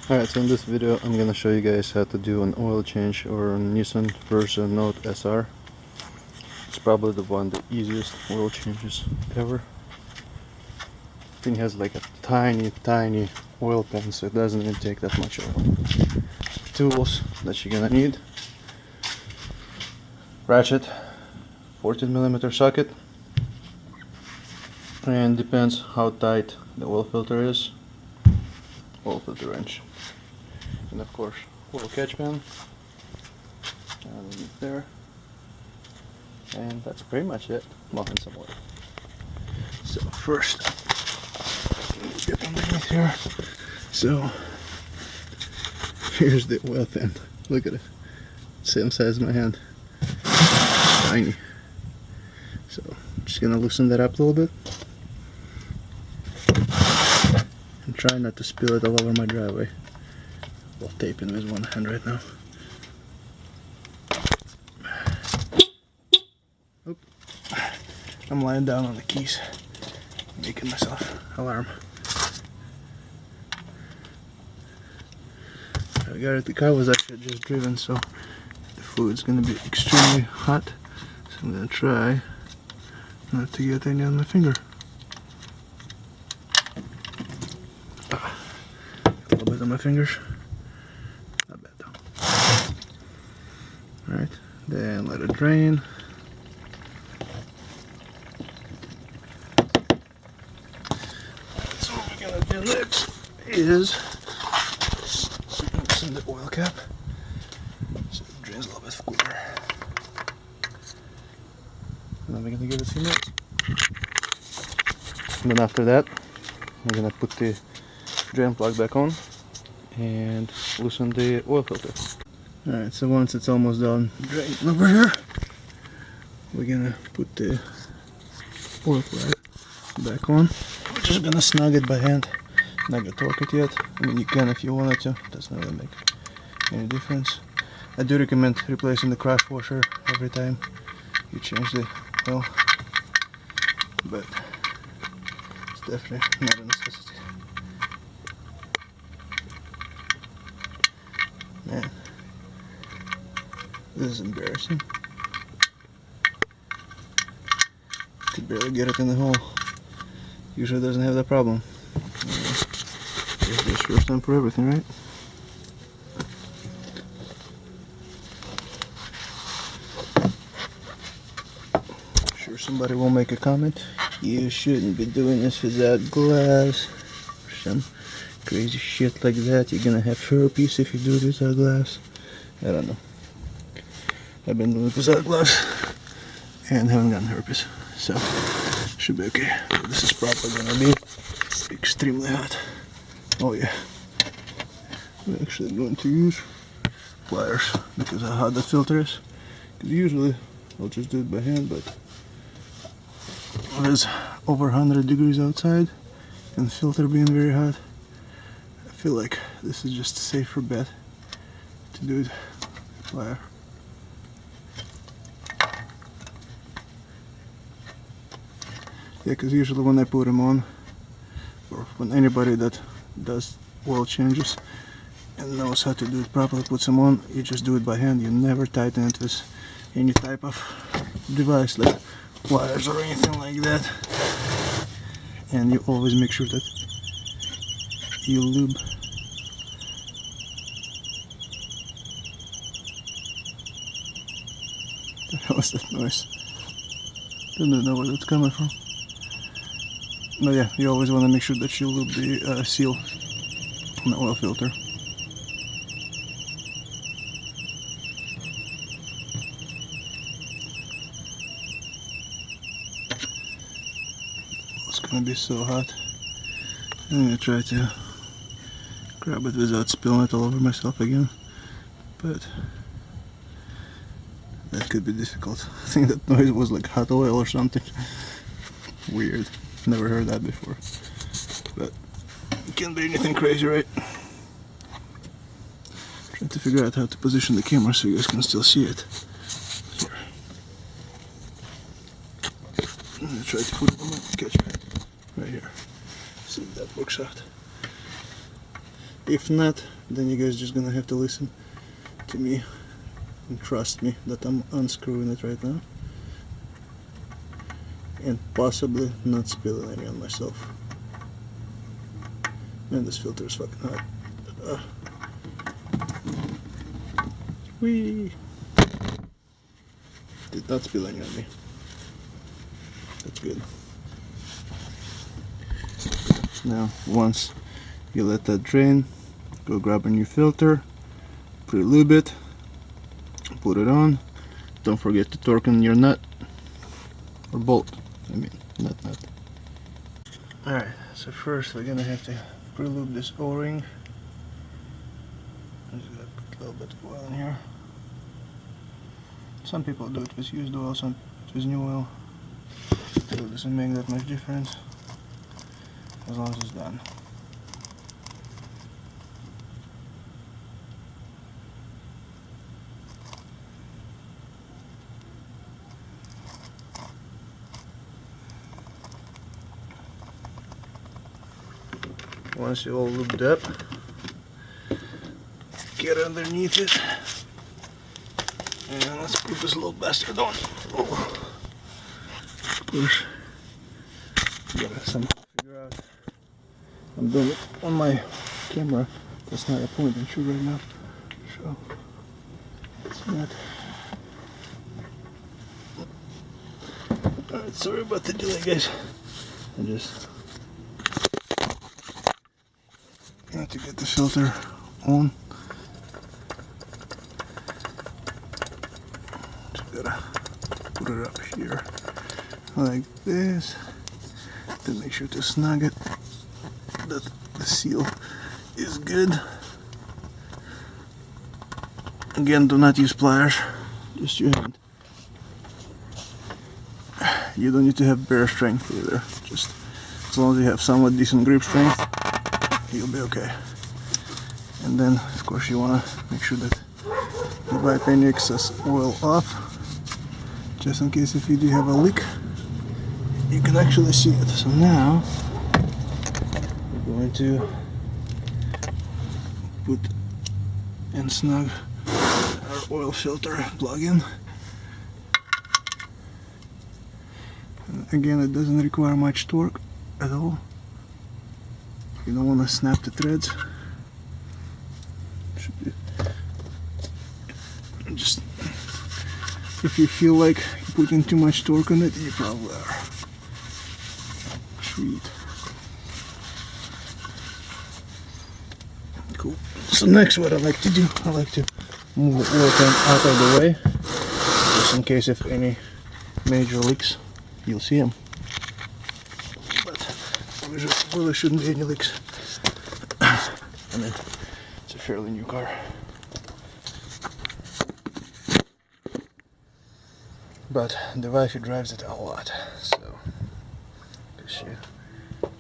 Alright, so in this video I'm gonna show you guys how to do an oil change or Nissan Versa Note SR. It's probably the easiest oil changes ever. Thing has like a tiny oil pan, so it doesn't even take that much oil. Tools that you're gonna need: ratchet, 14mm socket, and depends how tight the oil filter is, oil filter wrench, and of course oil catch pan underneath there, and that's pretty much it. And some oil. So first, get underneath here. So here's the oil pan. Look at it, same size as my hand, tiny. So I'm just gonna loosen that up a little bit and try not to spill it all over my driveway while taping with one hand right now. Oop. I'm lying down on the keys, making myself alarm. I got it. The car was actually just driven, so the fluid's gonna be extremely hot. So I'm gonna try not to get any on my finger. A little bit on my fingers. Not bad though. Alright, then let it drain. So what we're gonna do next is loosen the oil cap so it drains a little bit quicker. And then we're gonna give it a few minutes. And then after that, we're gonna put the drain plug back on and loosen the oil filter. Alright, so once it's almost done draining over here, we're gonna put the oil plug back on. We're just gonna snug it by hand. Not gonna torque it yet. I mean, you can if you wanted to. Doesn't really make any difference. I do recommend replacing the crash washer every time you change the oil, but it's definitely not a necessity. Man, this is embarrassing. Could barely get it in the hole. Usually doesn't have that problem. There's the first time for everything, right? I'm sure somebody will make a comment. You shouldn't be doing this without glass. Or some crazy shit like that. You're gonna have herpes if you do this without glass. I don't know. I've been doing it without glass and haven't gotten herpes, so should be okay. So this is probably gonna be extremely hot. Oh yeah. I'm actually going to use pliers because of how hot the filter is. Because usually I'll just do it by hand, but it's over 100 degrees outside and the filter being very hot, I feel like this is just a safer bet to do it with plier. Yeah, because usually when I put them on, or when anybody that does oil changes and knows how to do it properly puts them on, you just do it by hand. You never tighten it with any type of device like wires or anything like that, and you always make sure that you lube. What the hell was that noise? Don't know where that's coming from. But yeah, you always want to make sure that you lube the seal on the oil filter. It's gonna be so hot. I'm gonna try to grab it without spilling it all over myself again, but that could be difficult. I think that noise was like hot oil or something. Weird. Never heard that before. But it can't be anything crazy, right? Trying to figure out how to position the camera so you guys can still see it. Here. I'm gonna try to put it on my catch pan right here. See if that works out. If not, then you guys just gonna have to listen to me and trust me that I'm unscrewing it right now and possibly not spilling any on myself. Man, this filter is fucking hot. Whee! Did not spill any on me. That's good. Now, once you let that drain, go grab a new filter, pre-lube it, put it on. Don't forget to torque in your nut or bolt. I mean, nut. Alright, so first we're gonna have to pre-lube this O-ring. I'm just gonna put a little bit of oil in here. Some people do it with used oil, some with new oil. So it doesn't make that much difference as long as it's done. Once you all lubed up, get underneath it, and let's put this little bastard on. Oh. Push. Gotta somehow figure out. I'm doing it on my camera. That's not a point and shoot right now. So it's not. Alright, sorry about the delay, guys. I just have to get the filter on. Just gotta put it up here like this. Then make sure to snug it. That the seal is good. Again, do not use pliers, just your hand. You don't need to have bare strength either. Just as long as you have somewhat decent grip strength, you'll be okay. And then, of course, you want to make sure that you wipe any excess oil off, just in case if you do have a leak, you can actually see it. So now we're going to put and snug our oil filter plug-in. Again, it doesn't require much torque at all. You don't want to snap the threads. Should be just, if you feel like putting too much torque on it, you probably are. Sweet. Cool. So next, what I like to do, I like to move the oil pan out of the way, just in case if any major leaks, you'll see them. But there really shouldn't be any leaks. I mean, it's a fairly new car. But the wifey drives it a lot, so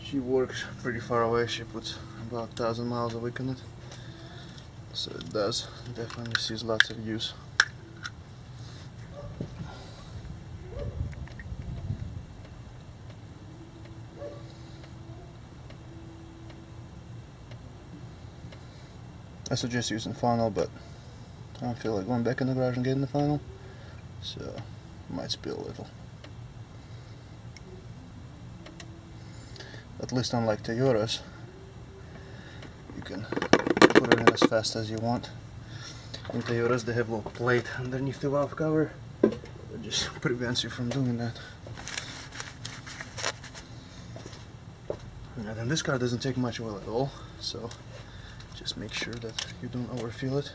she works pretty far away. She puts about 1,000 miles a week on it, so it does definitely sees lots of use. I suggest using funnel, but I don't feel like going back in the garage and getting the funnel, so I might spill a little. At least unlike Toyotas, you can put it in as fast as you want. In Toyotas they have a little plate underneath the valve cover that just prevents you from doing that. And then this car doesn't take much oil at all, so just make sure that you don't overfill it.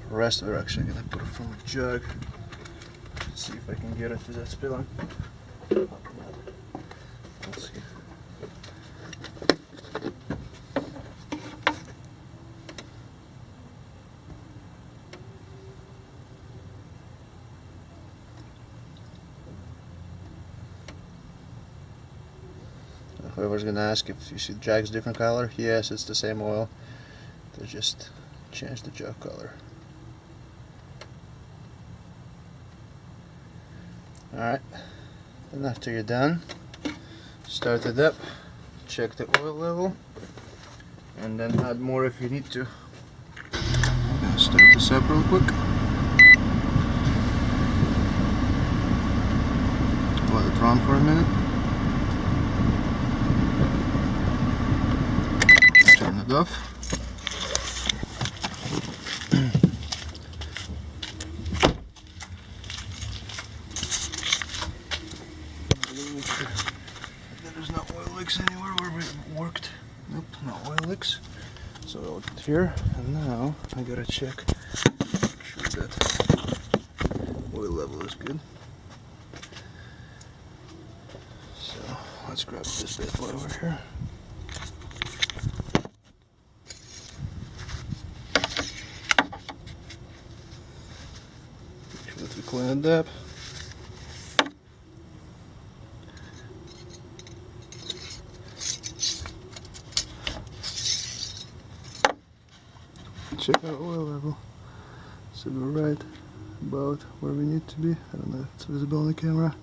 The rest we're actually going to put it from a jug. See if I can get it without spilling. Let's see. whoever's gonna ask if you see the jag's different color, yes, it's the same oil. They just changed the jug color. Alright, and after you're done, start it up, check the oil level, and then add more if you need to. I'm gonna start this up real quick. Let it run for a minute. Turn it off. There's no oil leaks anywhere where we worked. Nope, no oil leaks. So I'll get here, and now I gotta check, make sure that oil level is good. So let's grab this bad boy over here. Make sure that we clean it up. Check our oil level, so we're right about where we need to be. I don't know if it's visible on the camera.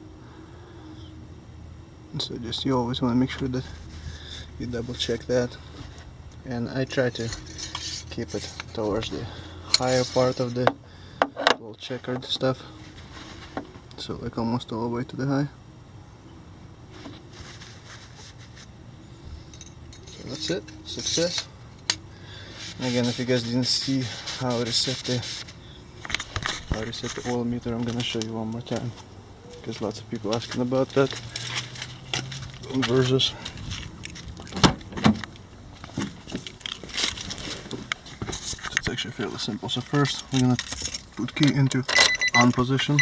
And so just you always want to make sure that you double check that, and I try to keep it towards the higher part of the little checkered stuff, so like almost all the way to the high. So that's it, success. Again, if you guys didn't see how I reset the oil meter, I'm gonna show you one more time, because lots of people asking about that versus. So it's actually fairly simple. So first we're gonna put key into on position.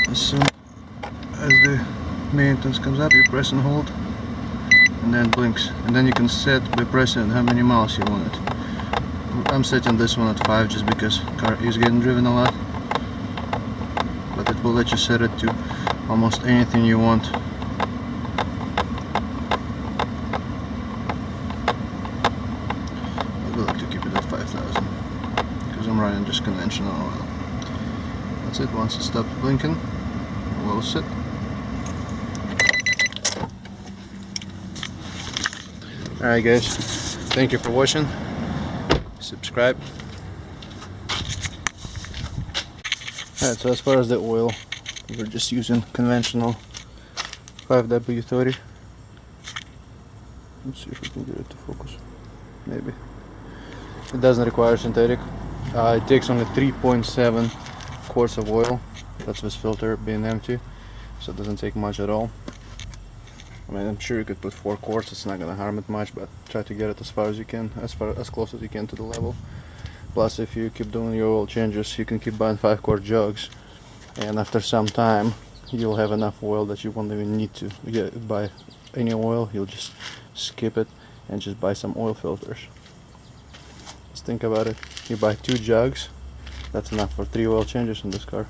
As soon as the maintenance comes up, you press and hold, and then blinks, and then you can set by pressing how many miles you want it. I'm setting this one at 5 just because car is getting driven a lot, but it will let you set it to almost anything you want. I would like to keep it at 5,000 because I'm running just conventional oil. That's it. Once it stops blinking, we'll sit. Alright guys, thank you for watching. Subscribe. Alright, so as far as the oil, we're just using conventional 5W30. Let's see if we can get it to focus. Maybe. It doesn't require synthetic. It takes only 3.7 quarts of oil. That's this filter being empty, so it doesn't take much at all. I mean, I'm sure you could put 4 quarts, it's not gonna harm it much, but try to get it as far as you can, as close as you can to the level. Plus, if you keep doing your oil changes, you can keep buying 5-quart jugs, and after some time you'll have enough oil that you won't even need to buy any oil. You'll just skip it and just buy some oil filters. Just think about it. You buy 2 jugs, that's enough for 3 oil changes in this car,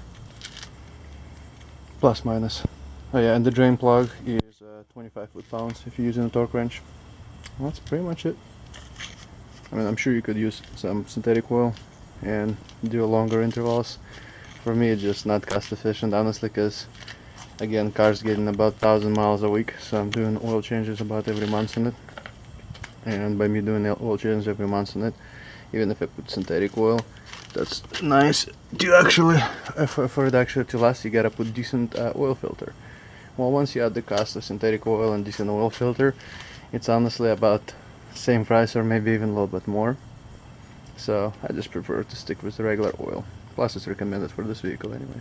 plus minus. Oh yeah, and the drain plug is 25 foot-pounds if you're using a torque wrench. Well, that's pretty much it. I mean, I'm sure you could use some synthetic oil and do longer intervals. For me, it's just not cost efficient, honestly, because again, car's getting about 1,000 miles a week, so I'm doing oil changes about every month in it. And by me doing the oil changes every month in it, even if I put synthetic oil, that's nice to actually, for it actually to last, you gotta put decent oil filter. Well, once you add the cost of synthetic oil and decent oil filter, it's honestly about the same price or maybe even a little bit more. So I just prefer to stick with the regular oil. Plus it's recommended for this vehicle anyway.